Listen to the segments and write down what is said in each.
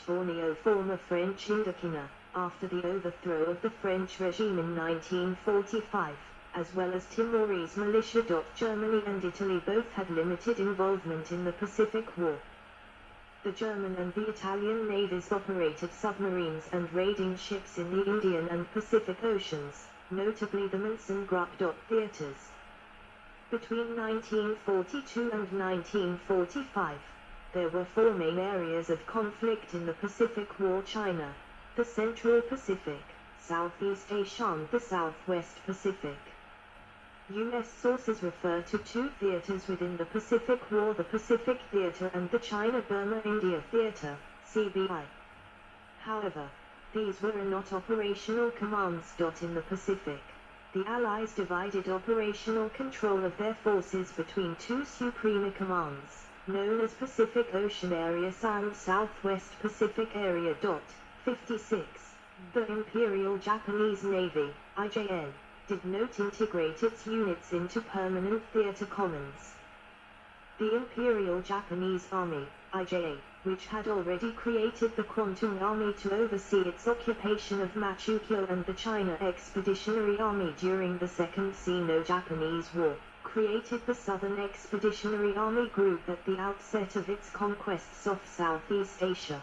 Borneo, former French Indochina, after the overthrow of the French regime in 1945, as well as Timorese militia. Germany and Italy both had limited involvement in the Pacific War. The German and the Italian navies operated submarines and raiding ships in the Indian and Pacific Oceans, notably the Manson Group. Theaters. Between 1942 and 1945, there were four main areas of conflict in the Pacific War: China, the Central Pacific, Southeast Asia and the Southwest Pacific. U.S. sources refer to two theaters within the Pacific War: the Pacific Theater and the China-Burma-India Theater, CBI. However, these were not operational commands. In the Pacific, the Allies divided operational control of their forces between two supreme commands, known as Pacific Ocean Area and Southwest Pacific Area. 56. The Imperial Japanese Navy, IJN, did not integrate its units into permanent theater commons. The Imperial Japanese Army, IJA, which had already created the Kwantung Army to oversee its occupation of Manchukuo and the China Expeditionary Army during the Second Sino-Japanese War, created the Southern Expeditionary Army Group at the outset of its conquests of Southeast Asia.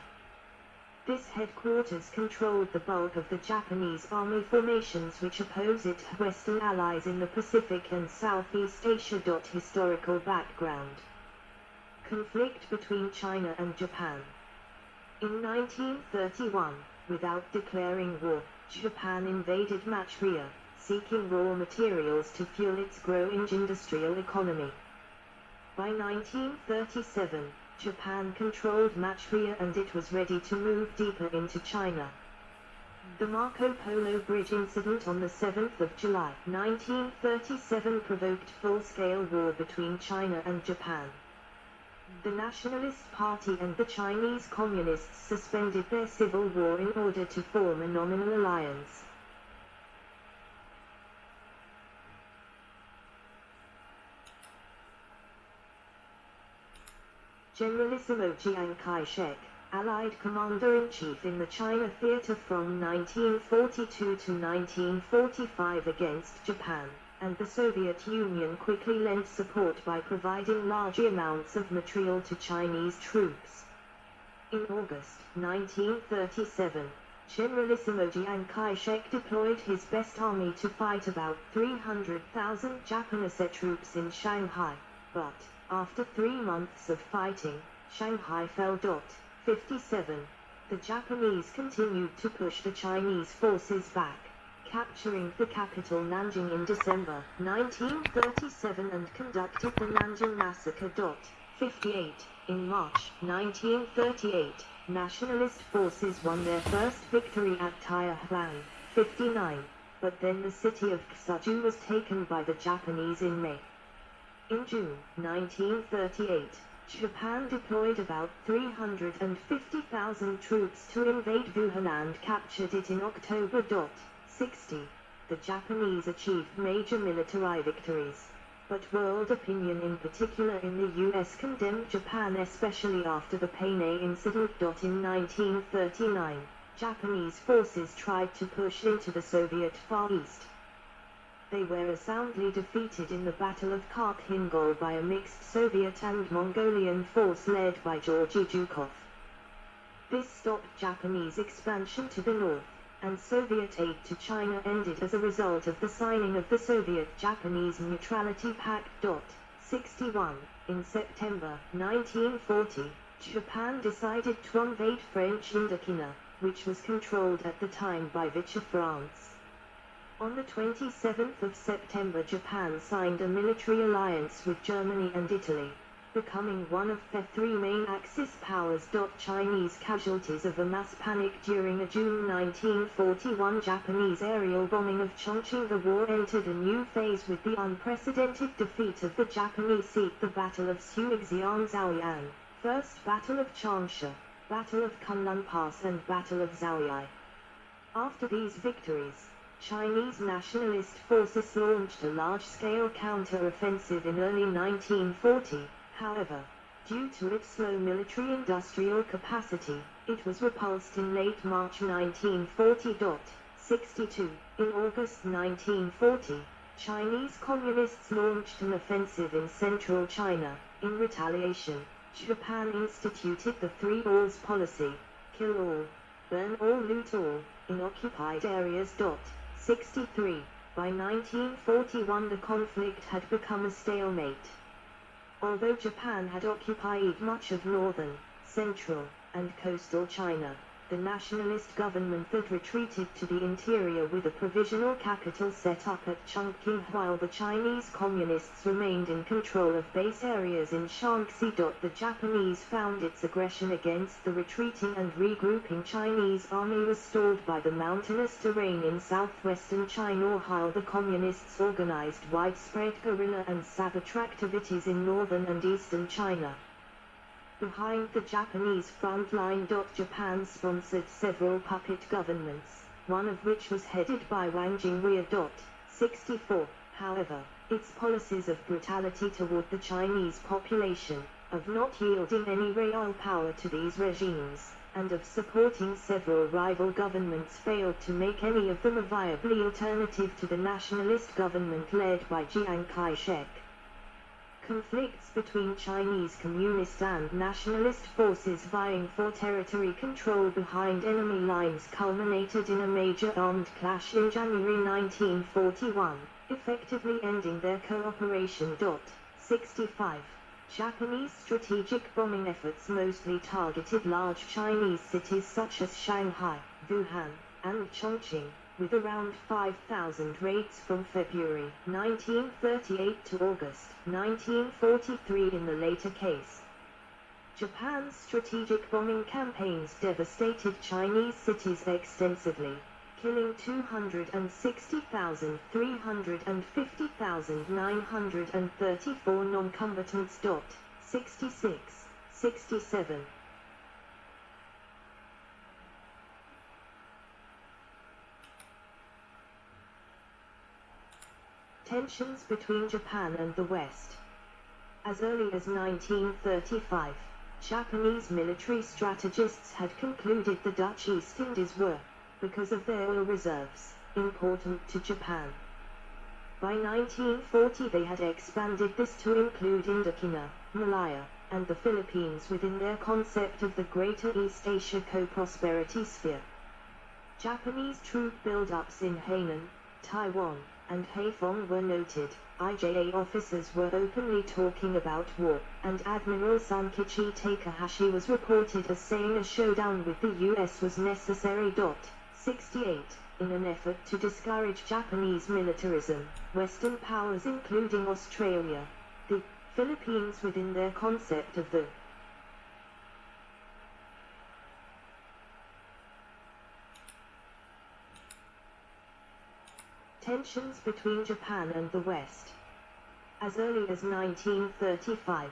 This headquarters controlled the bulk of the Japanese army formations which opposed its Western allies in the Pacific and Southeast Asia. Historical background. Conflict between China and Japan. In 1931, without declaring war, Japan invaded Manchuria, seeking raw materials to fuel its growing industrial economy. By 1937, Japan controlled Manchuria and it was ready to move deeper into China. The Marco Polo Bridge incident on the 7th of July 1937 provoked full-scale war between China and Japan. The Nationalist Party and the Chinese Communists suspended their civil war in order to form a nominal alliance. Generalissimo Chiang Kai-shek, Allied Commander-in-Chief in the China Theater from 1942 to 1945 against Japan, and the Soviet Union quickly lent support by providing large amounts of material to Chinese troops. In August 1937, Generalissimo Chiang Kai-shek deployed his best army to fight about 300,000 Japanese troops in Shanghai, but, after 3 months of fighting, Shanghai fell. 57. The Japanese continued to push the Chinese forces back, capturing the capital Nanjing in December 1937 and conducted the Nanjing Massacre. 58. In March 1938, nationalist forces won their first victory at Tianhuan. 59. But then the city of Ksuju was taken by the Japanese in May. In June 1938, Japan deployed about 350,000 troops to invade Wuhan and captured it in October. 60. The Japanese achieved major military victories, but world opinion, in particular in the US, condemned Japan, especially after the Panay incident. In 1939, Japanese forces tried to push into the Soviet Far East. They were soundly defeated in the Battle of Karkhingal by a mixed Soviet and Mongolian force led by Georgy Zhukov. This stopped Japanese expansion to the north, and Soviet aid to China ended as a result of the signing of the Soviet-Japanese Neutrality Pact. 61. In September 1940, Japan decided to invade French Indochina, which was controlled at the time by Vichy France. On the 27th of September, Japan signed a military alliance with Germany and Italy, becoming one of the three main Axis powers. Chinese casualties of a mass panic during a June 1941 Japanese aerial bombing of Chongqing. The war entered a new phase with the unprecedented defeat of the Japanese at the Battle of Suixian-Zaoyan, First Battle of Changsha, Battle of Kunlun Pass and Battle of Zaoyai. After these victories, Chinese nationalist forces launched a large-scale counter-offensive in early 1940. However, due to its slow military-industrial capacity, It was repulsed in late March 1940. 62. In August 1940, Chinese Communists launched an offensive in central China. In retaliation, Japan instituted the Three Alls policy: kill all, burn all, loot all, in occupied areas. 63. By 1941 the conflict had become a stalemate. Although Japan had occupied much of northern, central, and coastal China, the nationalist government had retreated to the interior with a provisional capital set up at Chongqing, while the Chinese Communists remained in control of base areas in Shaanxi. The Japanese found its aggression against the retreating and regrouping Chinese army was stalled by the mountainous terrain in southwestern China, while the Communists organized widespread guerrilla and sabotage activities in northern and eastern China. Behind the Japanese front line. Japan sponsored several puppet governments, one of which was headed by Wang Jingwei. 64. However, its policies of brutality toward the Chinese population, of not yielding any real power to these regimes, and of supporting several rival governments failed to make any of them a viable alternative to the nationalist government led by Chiang Kai-shek. Conflicts between Chinese communist and nationalist forces vying for territory control behind enemy lines culminated in a major armed clash in January 1941, effectively ending their cooperation. 65. Japanese strategic bombing efforts mostly targeted large Chinese cities such as Shanghai, Wuhan, and Chongqing, with around 5,000 raids from February 1938 to August 1943 in the later case. Japan's strategic bombing campaigns devastated Chinese cities extensively, killing 260,000, 350,934 non-combatants. 66, 67. Tensions between Japan and the West. As early as 1935, Japanese military strategists had concluded the Dutch East Indies were, because of their oil reserves, important to Japan. By 1940 they had expanded this to include Indochina, Malaya, and the Philippines within their concept of the Greater East Asia Co-Prosperity Sphere. Japanese troop build-ups in Hainan, Taiwan, and Haiphong were noted. IJA officers were openly talking about war, and Admiral Sankichi Takahashi was reported as saying a showdown with the US was necessary. 68. In an effort to discourage Japanese militarism, Western powers including Australia, the Philippines within their concept of the tensions between Japan and the West. As early as 1935,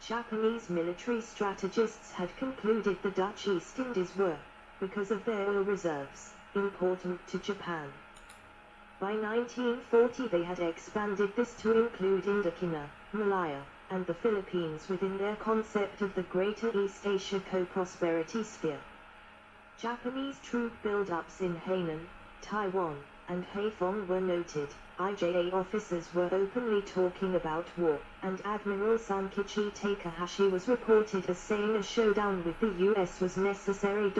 Japanese military strategists had concluded the Dutch East Indies were, because of their oil reserves, important to Japan. By 1940 they had expanded this to include Indochina, Malaya, and the Philippines within their concept of the Greater East Asia Co-Prosperity Sphere. Japanese troop build-ups in Hainan, Taiwan, and Haiphong were noted. IJA officers were openly talking about war, and Admiral Sankichi Takahashi was reported as saying a showdown with the US was necessary.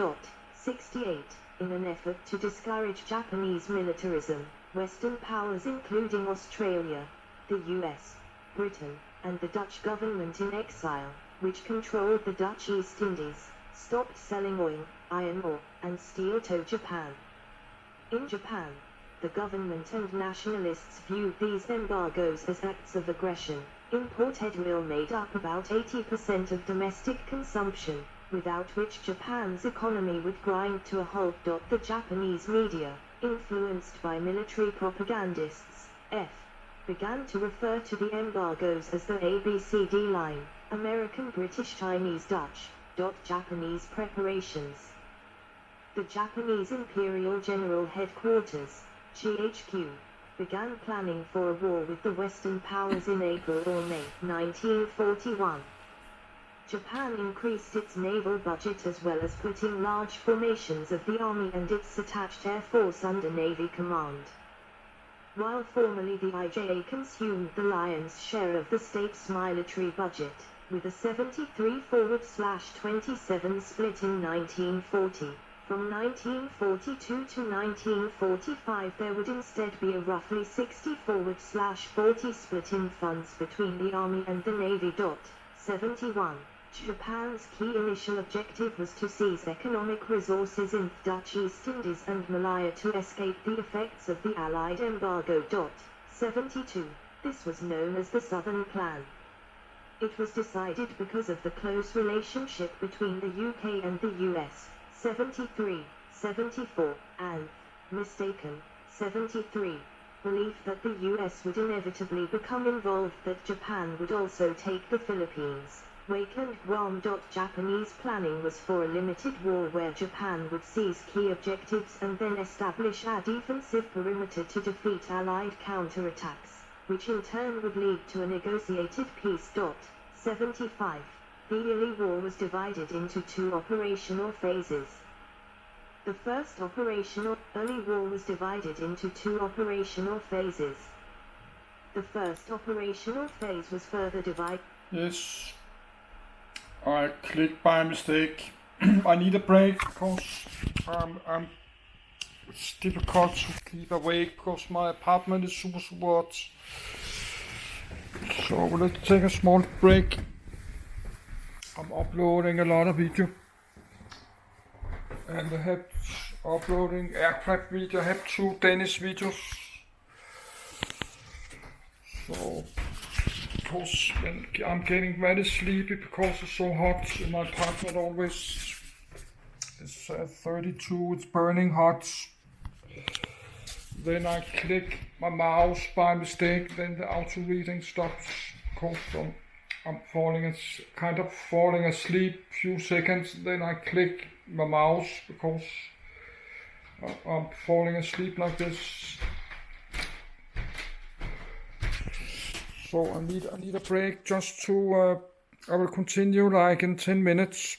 68. In an effort to discourage Japanese militarism, Western powers including Australia, the US, Britain, and the Dutch government in exile, which controlled the Dutch East Indies, stopped selling oil, iron ore, and steel to Japan. In Japan, the government and nationalists viewed these embargoes as acts of aggression. Imported oil made up about 80% of domestic consumption, without which Japan's economy would grind to a halt. The Japanese media, influenced by military propagandists, began to refer to the embargoes as the ABCD line, American, British, Chinese, Dutch. Japanese preparations. The Japanese Imperial General Headquarters, GHQ, began planning for a war with the Western powers in April or May 1941. Japan increased its naval budget as well as putting large formations of the army and its attached air force under Navy command. While formerly the IJA consumed the lion's share of the state's military budget, with a 73/27 split in 1940. From 1942 to 1945 there would instead be a roughly 60/40 split in funds between the Army and the Navy. 71. Japan's key initial objective was to seize economic resources in the Dutch East Indies and Malaya to escape the effects of the Allied embargo. 72. This was known as the Southern Plan. It was decided because of the close relationship between the UK and the US. 73, 74, and, mistaken, 73, belief that the US would inevitably become involved, that Japan would also take the Philippines, Wake and Guam. Japanese planning was for a limited war where Japan would seize key objectives and then establish a defensive perimeter to defeat Allied counterattacks, which in turn would lead to a negotiated peace. 75. The early war was divided into two operational phases. The first early war was divided into two operational phases. The first operational phase was further divided. Yes. I clicked by mistake. I need a break because it's difficult to keep awake because my apartment is super hot. So let's take a small break. I'm uploading a lot of video, and I have uploading aircraft video. I have 2 Danish videos. So, because I'm getting very sleepy because it's so hot in my apartment always. It's 32, it's burning hot. Then I click my mouse by mistake, then the auto reading stops because I'm kind of falling asleep few seconds, then I click my mouse because I'm falling asleep like this. So I need a break just to I will continue like in 10 minutes.